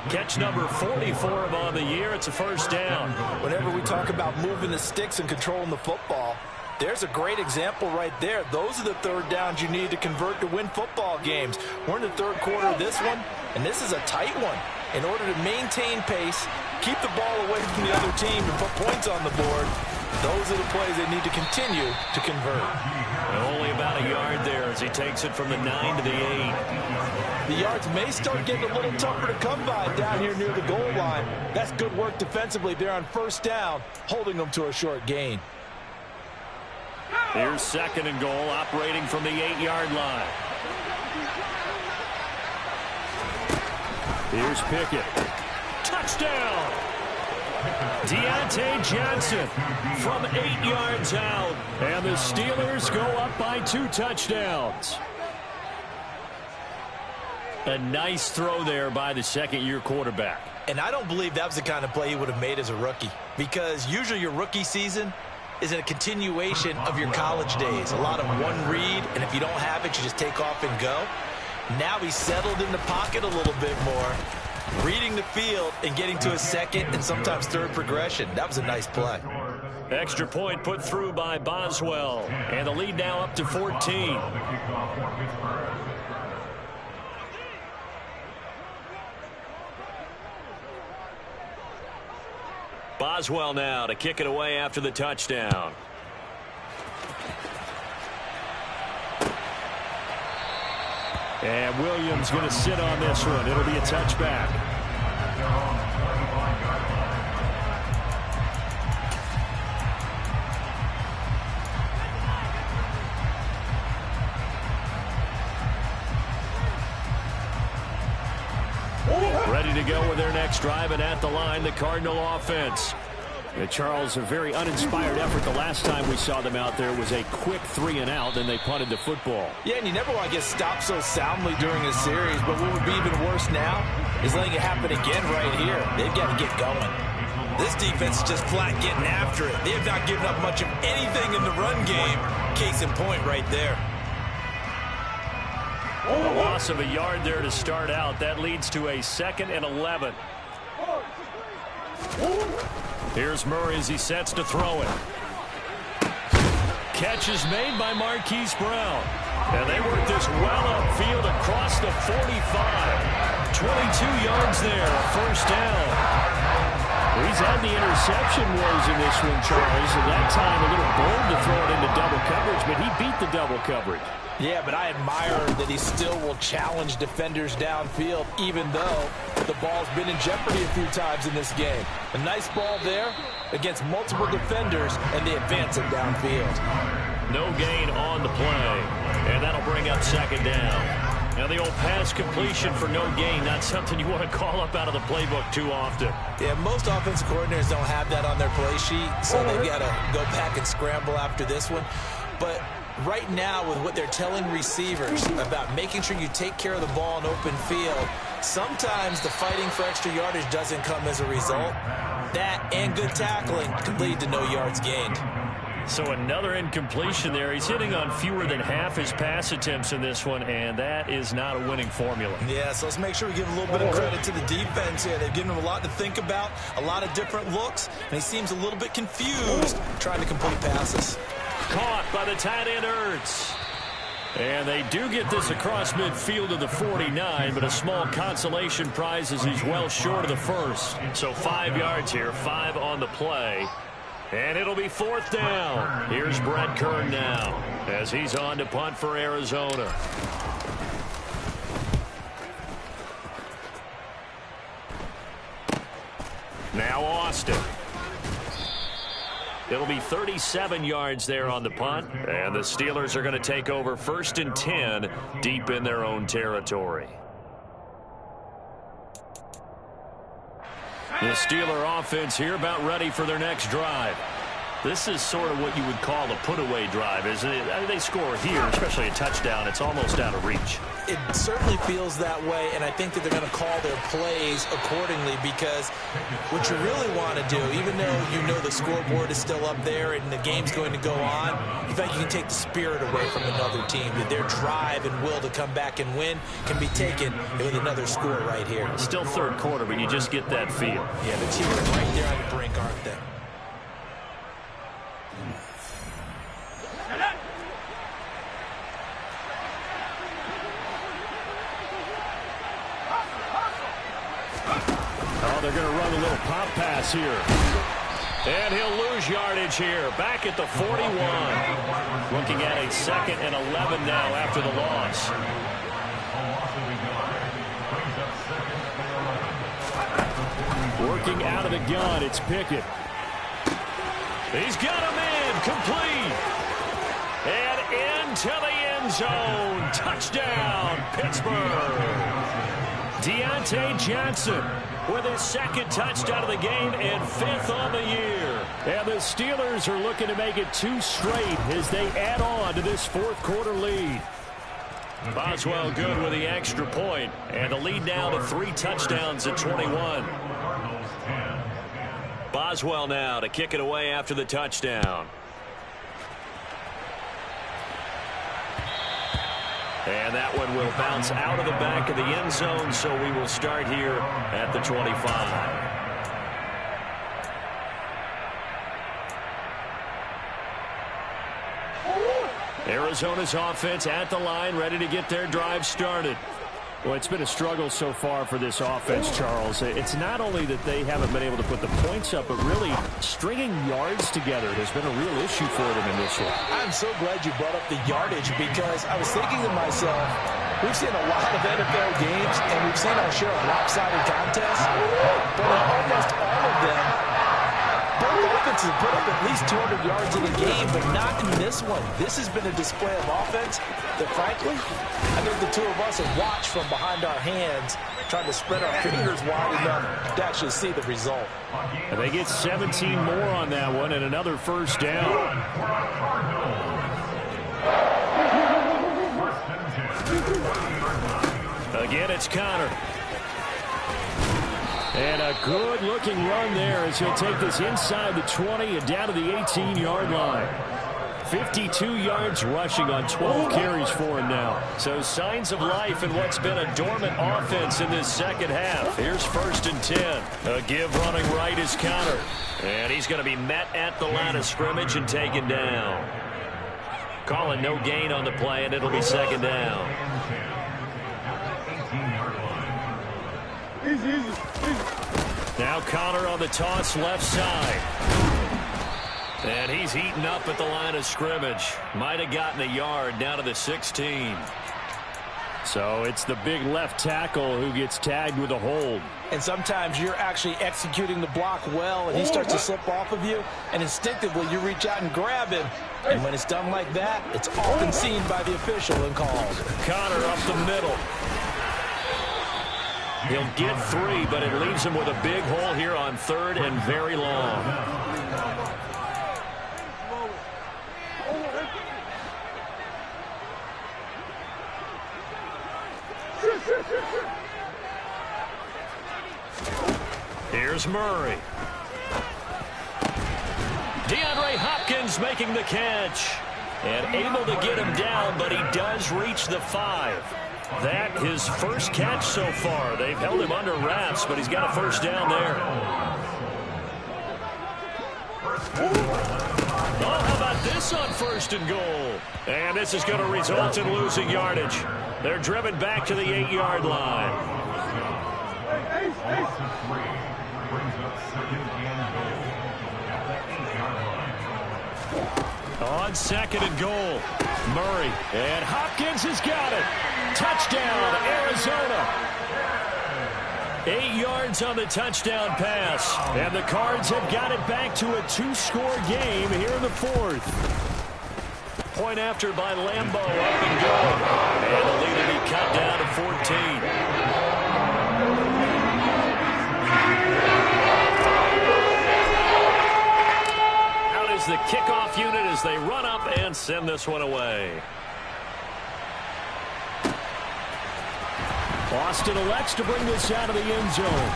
Catch number 40 for him on the year. It's a first down. Whenever we talk about moving the sticks and controlling the football, there's a great example right there. Those are the third downs you need to convert to win football games. We're in the third quarter of this one, and this is a tight one. In order to maintain pace, keep the ball away from the other team, and put points on the board, those are the plays they need to continue to convert. And only about a yard there as he takes it from the 9 to the 8. The yards may start getting a little tougher to come by down here near the goal line. That's good work defensively there on first down, holding them to a short gain. Here's 2nd and goal, operating from the 8-yard line. Here's Pickett. Touchdown! Deontay Johnson from 8 yards out. And the Steelers go up by 2 touchdowns. A nice throw there by the second-year quarterback. And I don't believe that was the kind of play he would have made as a rookie, because usually your rookie season is a continuation of your college days. A lot of one read, and if you don't have it, you just take off and go. Now he's settled in the pocket a little bit more, reading the field and getting to a second and sometimes third progression. That was a nice play. Extra point put through by Boswell, and the lead now up to 14. Boswell now to kick it away after the touchdown. And Williams going to sit on this one. It'll be a touchback. to go with their next drive, and at the line, the Cardinal offense. Charles, a very uninspired effort. The last time we saw them out there was a quick 3-and-out, then they punted the football. Yeah, and you never want to get stopped so soundly during a series, but what would be even worse now is letting it happen again right here. They've got to get going. This defense is just flat getting after it. They have not given up much of anything in the run game. Case in point right there. A loss of a yard there to start out. That leads to a 2nd and 11. Here's Murray as he sets to throw it. Catch is made by Marquise Brown. And they work this well upfield across the 45. 22 yards there, first down. Well, he's had the interception woes in this one, Charles, and that time a little bold to throw it into double coverage, but he beat the double coverage. Yeah, but I admire that he still will challenge defenders downfield, even though the ball's been in jeopardy a few times in this game. A nice ball there against multiple defenders, and they advance it downfield. No gain on the play, and that'll bring up 2nd down. Now the old pass completion for no gain, not something you want to call up out of the playbook too often. Yeah, most offensive coordinators don't have that on their play sheet, so they've got to go back and scramble after this one. But right now, with what they're telling receivers about making sure you take care of the ball in open field, sometimes the fighting for extra yardage doesn't come as a result. That and good tackling could lead to no yards gained. So another incompletion there. He's hitting on fewer than half his pass attempts in this one, and that is not a winning formula. Yeah, so let's make sure we give a little bit of credit to the defense here. They've given him a lot to think about, a lot of different looks, and he seems a little bit confused trying to complete passes. Caught by the tight end Ertz. And they do get this across midfield to the 49, but a small consolation prize as he's well short of the first. So 5 yards here, 5 on the play. And it'll be 4th down. Here's Brett Kern now as he's on to punt for Arizona. Now Austin. It'll be 37 yards there on the punt, and the Steelers are going to take over 1st and 10 deep in their own territory. The Steeler offense here about ready for their next drive. This is sort of what you would call a put-away drive, isn't it? I mean, they score here, especially a touchdown. It's almost out of reach. It certainly feels that way, and I think that they're going to call their plays accordingly, because what you really want to do, even though you know the scoreboard is still up there and the game's going to go on, in fact, you can take the spirit away from another team. That their drive and will to come back and win can be taken with another score right here. Still 3rd quarter, but you just get that feel. Yeah, the team are right there on the brink, aren't they? Oh, they're going to run a little pop pass here. And he'll lose yardage here. Back at the 41. Looking at a 2nd and 11 now after the loss. Working out of the gun, it's Pickett. He's got him in, complete. And into the end zone. Touchdown, Pittsburgh. Deontay Johnson with his 2nd touchdown of the game and 5th on the year. And the Steelers are looking to make it 2 straight as they add on to this 4th quarter lead. Boswell good with the extra point, and the lead now to 3 touchdowns at 21. Boswell now to kick it away after the touchdown. And that one will bounce out of the back of the end zone, so we will start here at the 25. Arizona's offense at the line, ready to get their drive started. Well, it's been a struggle so far for this offense, Charles. It's not only that they haven't been able to put the points up, but really stringing yards together has been a real issue for them in this one. I'm so glad you brought up the yardage, because I was thinking to myself, we've seen a lot of NFL games, and we've seen our share of lopsided contests, but in almost all of them, Both offenses have put up at least 200 yards in a game, but not in this one. This has been a display of offense that, frankly, I think the two of us have watched from behind our hands, trying to spread our fingers wide enough to actually see the result. And they get 17 more on that one and another first down. Again, it's Connor. And a good-looking run there as he'll take this inside the 20 and down to the 18-yard line. 52 yards rushing on 12 carries for him now. So signs of life in what's been a dormant offense in this second half. Here's 1st and 10. A give running right is Connor. And he's going to be met at the line of scrimmage and taken down. Calling no gain on the play, and it'll be 2nd down. Now Connor on the toss left side. And he's eaten up at the line of scrimmage. Might have gotten a yard down to the 16. So it's the big left tackle who gets tagged with a hold. And sometimes you're actually executing the block well, and he starts to slip off of you, and instinctively you reach out and grab him. And when it's done like that, it's often seen by the official and called. Connor up the middle. He'll get 3, but it leaves him with a big hole here on 3rd and very long. Here's Murray. DeAndre Hopkins making the catch. And able to get him down, but he does reach the 5. That his first catch so far. They've held him under wraps, but he's got a first down there. Oh, how about this on 1st and goal? And this is going to result in losing yardage. They're driven back to the 8-yard line. On 2nd and goal, Murray. And Hopkins has got it. Touchdown, Arizona. 8 yards on the touchdown pass. And the Cards have got it back to a 2-score game here in the 4th. Point after by Lambo, up and go. And the lead will be cut down to 14. The kickoff unit as they run up and send this one away. Boston elects to bring this out of the end zone.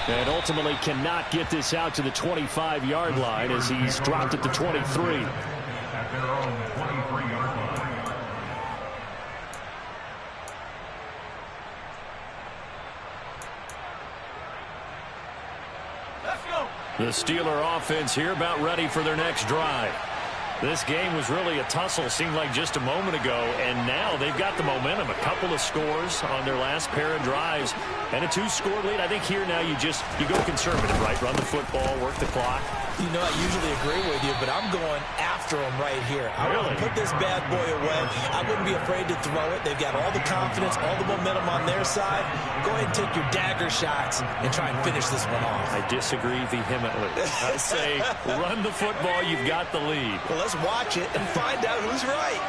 And ultimately cannot get this out to the 25-yard line as he's dropped at the 23. At their own 23-yard line. The Steeler offense here about ready for their next drive. This game was really a tussle, seemed like just a moment ago, and now they've got the momentum. A couple of scores on their last pair of drives and a 2-score lead. I think here now you go conservative, right? Run the football, work the clock. You know, I usually agree with you, but I'm going after him right here. I want to put this bad boy away. I wouldn't be afraid to throw it. They've got all the confidence, all the momentum on their side. Go ahead and take your dagger shots and try and finish this one off. I disagree vehemently. I say run the football. You've got the lead. Well, let's watch it and find out who's right.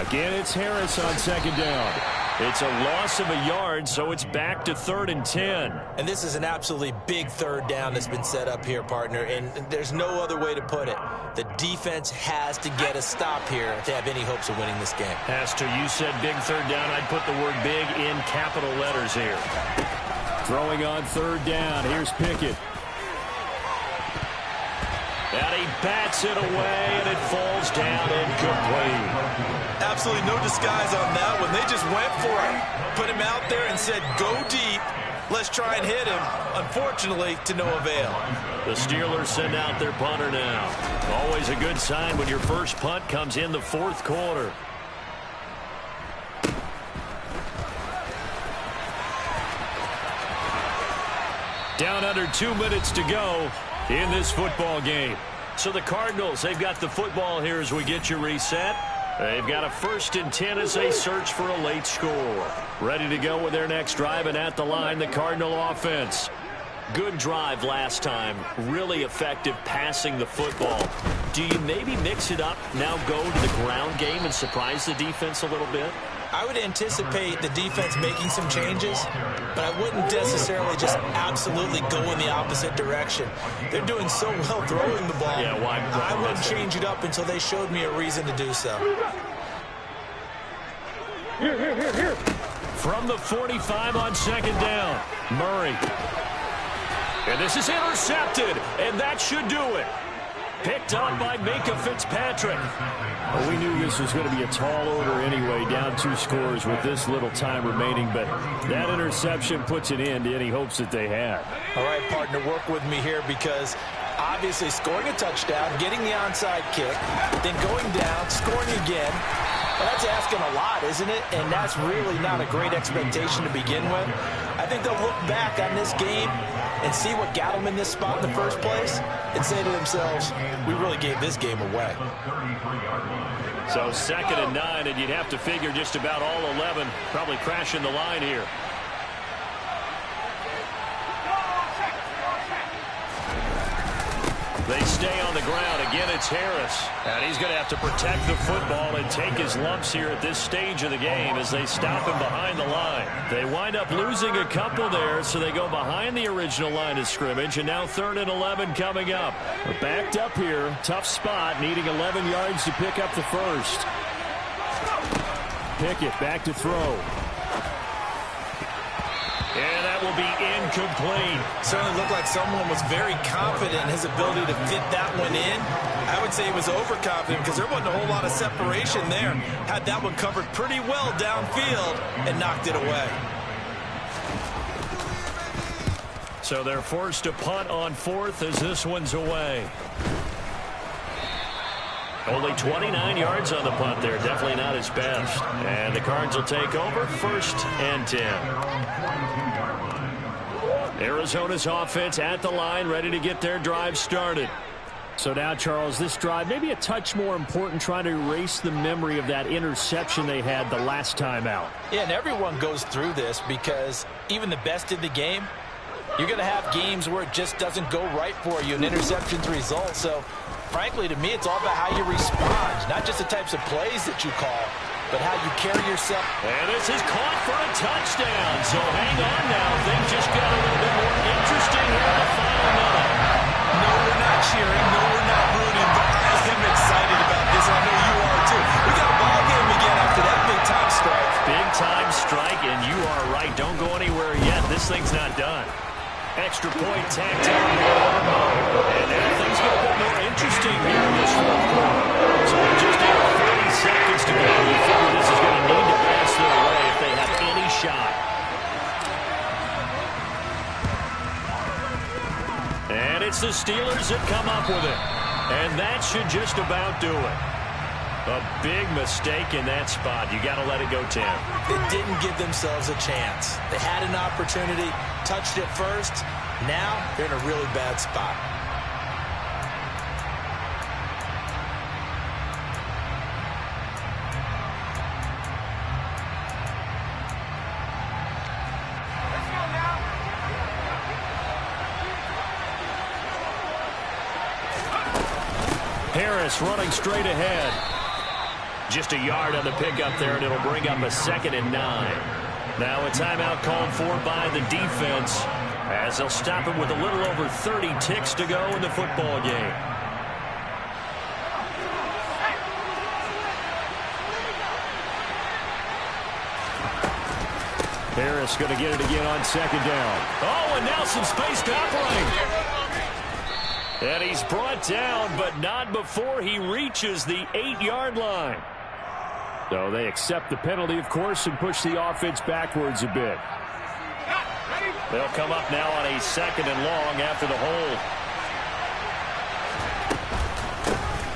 Again, it's Harris on 2nd down. It's a loss of a yard, so it's back to 3rd and 10. And this is an absolutely big 3rd down that's been set up here, partner, and there's no other way to put it. The defense has to get a stop here to have any hopes of winning this game. Has to. You said big 3rd down. I'd put the word big in capital letters here. Throwing on 3rd down. Here's Pickett. And he bats it away, and it falls down incomplete. Absolutely no disguise on that one. They just went for it. Put him out there and said, go deep. Let's try and hit him. Unfortunately, to no avail. The Steelers send out their punter now. Always a good sign when your first punt comes in the 4th quarter. Down under 2 minutes to go in this football game. So the Cardinals, they've got the football here as we get you reset. They've got a 1st and 10 as they search for a late score. Ready to go with their next drive, and at the line, the Cardinal offense. Good drive last time. Really effective passing the football. Do you maybe mix it up, now go to the ground game and surprise the defense a little bit? I would anticipate the defense making some changes, but I wouldn't necessarily just absolutely go in the opposite direction. They're doing so well throwing the ball. Yeah, why I wouldn't change it up until they showed me a reason to do so. Here. From the 45 on second down, Murray. And this is intercepted, and that should do it. Picked up by Minkah Fitzpatrick. Well, we knew this was going to be a tall order anyway, down 2 scores with this little time remaining, but that interception puts an end to any hopes that they had. All right, partner, work with me here because obviously scoring a touchdown, getting the onside kick, then going down, scoring again. Well, that's asking a lot, isn't it? And that's really not a great expectation to begin with. I think they'll look back on this game and see what got them in this spot in the first place and say to themselves, we really gave this game away. So 2nd and 9, and you'd have to figure just about all 11 probably crashing the line here. They stay on the ground. Again, it's Harris. And he's going to have to protect the football and take his lumps here at this stage of the game as they stop him behind the line. They wind up losing a couple there, so they go behind the original line of scrimmage, and now 3rd and 11 coming up. But backed up here, tough spot, needing 11 yards to pick up the first. Pickett back to throw. And that will be incomplete. Certainly looked like someone was very confident in his ability to fit that one in. I would say he was overconfident because there wasn't a whole lot of separation there. Had that one covered pretty well downfield and knocked it away. So they're forced to punt on 4th as this one's away. Only 29 yards on the punt there. Definitely not his best. And the Cards will take over 1st and 10. Arizona's offense at the line, ready to get their drive started. So now, Charles, this drive maybe a touch more important, trying to erase the memory of that interception they had the last time out. Yeah, and everyone goes through this because even the best in the game, you're going to have games where it just doesn't go right for you, and interceptions result. So, frankly, to me, it's all about how you respond, not just the types of plays that you call, but how you carry yourself. And this is caught for a touchdown. So hang on now. Things just got a little bit more interesting here in the final minute. No, we're not cheering. No, we're not rooting. But I am excited about this. I know you are, too. We got a ball game again after that big-time strike. Big-time strike, and you are right. Don't go anywhere yet. This thing's not done. Extra point tacked on. And now things get a bit more interesting here in this 4th quarter. So we just have 30 seconds to go. You figure this is going to need to pass their way if they have any shot. And it's the Steelers that come up with it. And that should just about do it. A big mistake in that spot. You got to let it go 10. They didn't give themselves a chance. They had an opportunity, touched it first. Now they're in a really bad spot. Harris running straight ahead. Just a yard on the pickup there, and it'll bring up a 2nd and 9. Now a timeout called for by the defense as they'll stop him with a little over 30 ticks to go in the football game. Harris going to get it again on 2nd down. Oh, and now some space covering. And he's brought down, but not before he reaches the 8-yard line. So they accept the penalty, of course, and push the offense backwards a bit. They'll come up now on a 2nd and long after the hold.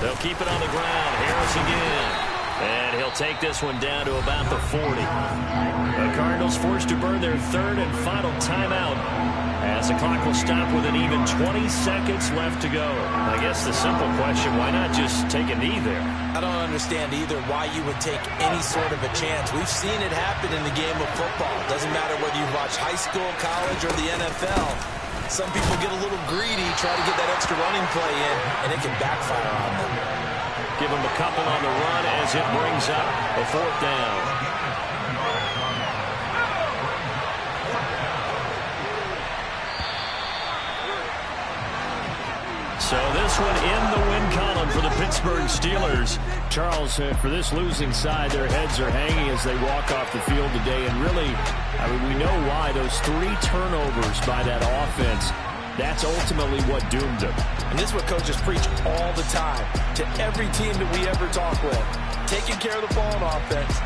They'll keep it on the ground. Harris again. And he'll take this one down to about the 40. The Cardinals forced to burn their 3rd and final timeout as the clock will stop with an even 20 seconds left to go. I guess the simple question, why not just take a knee there? I don't understand either why you would take any sort of a chance. We've seen it happen in the game of football. It doesn't matter whether you watch high school, college, or the NFL. Some people get a little greedy, try to get that extra running play in, and it can backfire on them. Give them a couple on the run as it brings up a 4th down. So this one in the win column for the Pittsburgh Steelers. Charles, for this losing side, their heads are hanging as they walk off the field today. And really, I mean, we know why. Those 3 turnovers by that offense, that's ultimately what doomed them. And this is what coaches preach all the time to every team that we ever talk with. Taking care of the ball on offense